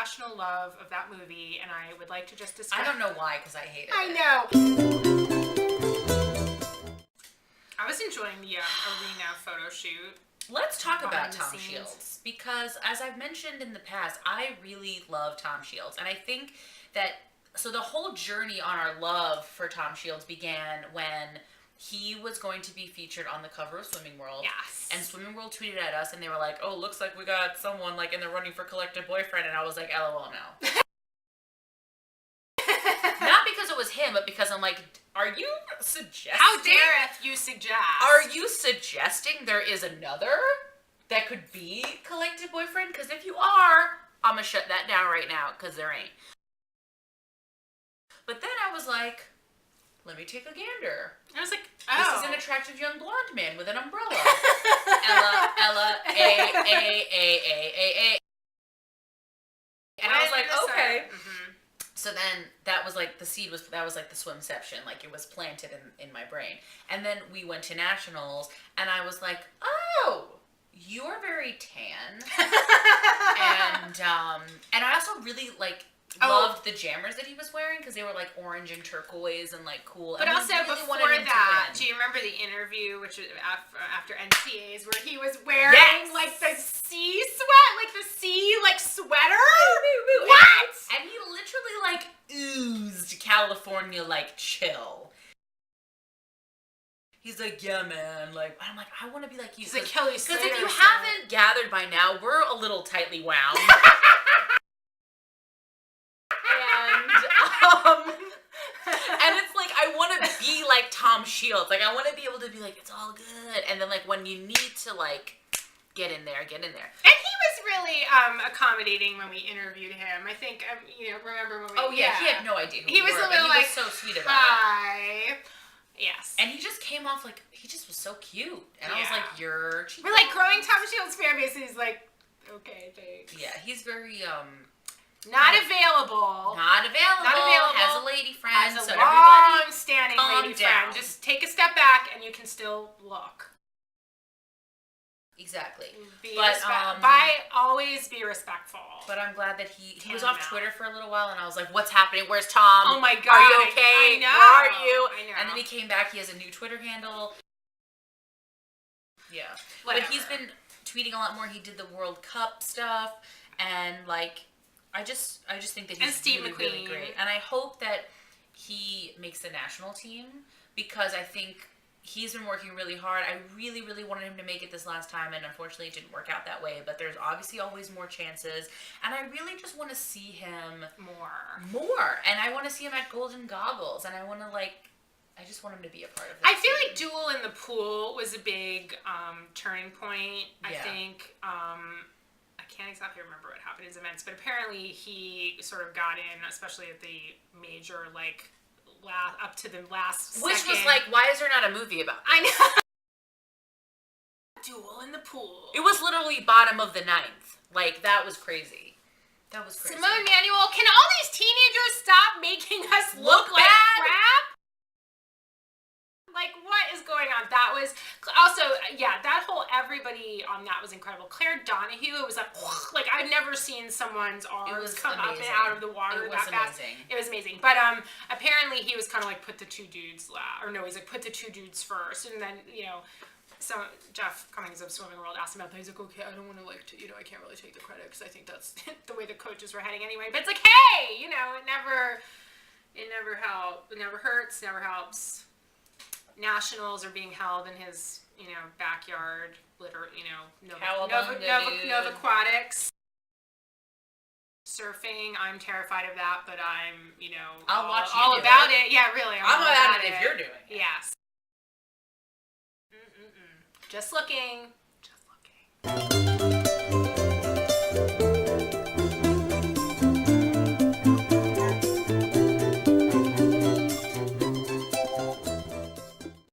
irrational love of that movie, and I would like to just discuss... I don't know why, because I hate it. I know. I was enjoying the arena photo shoot. Let's talk about Tom Shields, because as I've mentioned in the past, I really love Tom Shields, and I think that, so the whole journey on our love for Tom Shields began when he was going to be featured on the cover of Swimming World. Yes. And Swimming World tweeted at us, and they were like, oh, looks like we got someone, like, in the running for collective boyfriend, and I was like, LOL, no. Not because it was him, but because I'm like, are you suggesting... How dareth you suggest? Are you suggesting there is another that could be collective boyfriend? Because if you are, I'm going to shut that down right now, because there ain't. But then I was like, let me take a gander. I was like, This is an attractive young blonde man with an umbrella. Ella, A. And I was like, okay. Mm-hmm. So then that was like the swimception, like it was planted in my brain. And then we went to nationals, and I was like, oh, you're very tan. and I also really loved the jammers that he was wearing, because they were like orange and turquoise and like cool. But and also really before that, do you remember the interview, which was after NCAs, where he was wearing like the sea sweat, like the sea sweater? What? And he literally like oozed California like chill. He's like, yeah, man. Like, I'm like, I want to be like you. He's like Kelly Slater. Because if you haven't gathered by now, we're a little tightly wound. And it's like, I want to be like Tom Shields. Like, I want to be able to be like, it's all good. And then, like, when you need to, like, get in there. And he was really accommodating when we interviewed him. I think, remember when we... Oh, yeah, he had no idea who he was a little like, he was so sweet about hi. Yes. And he just came off like, he just was so cute. And I was like, you're... We're like growing Tom Shields fan base, and he's like, okay, thanks. Yeah, he's very, Not available. Has a lady friend. Has a long-standing lady friend. Just take a step back, and you can still look. Exactly. Always be respectful. But I'm glad that he was off Twitter for a little while, and I was like, what's happening? Where's Tom? Oh my God. Are you okay? I know. Where are you? I know. And then he came back. He has a new Twitter handle. Yeah. Whatever. But he's been tweeting a lot more. He did the World Cup stuff, and like, I just think that he's really great. And I hope that he makes the national team, because I think he's been working really hard. I really, really wanted him to make it this last time, and unfortunately it didn't work out that way. But there's obviously always more chances, and I really just want to see him more. And I want to see him at Golden Goggles, and I want to I just want him to be a part of it. I feel like Duel in the Pool was a big turning point. I think. I can't exactly remember what happened in his events, but apparently he sort of got in, especially at the major up to the last Which second. was like, why is there not a movie about this? I know. Duel in the Pool. It was literally bottom of the ninth. Like, that was crazy. Simone Manuel, can all these teenagers stop making us look like crap? Like, what is going on? That was also, that whole everybody on that was incredible. Claire Donahue, it was like I've never seen someone's arms come up and out of the water that fast. It was amazing. But apparently he was kind of like, put the two dudes he's like, put the two dudes first. And then, so Jeff Cummings of Swimming World asked him about that. He's like, okay, I don't want to I can't really take the credit, because I think that's the way the coaches were heading anyway. But it's like, hey, it never helps. It never hurts, never helps. Nationals are being held in his, backyard, Nova Aquatics. Surfing, I'm terrified of that, but I'm, I'll watch you all do about it. Yeah, really. I'm about it if you're doing it. Yes. Just looking.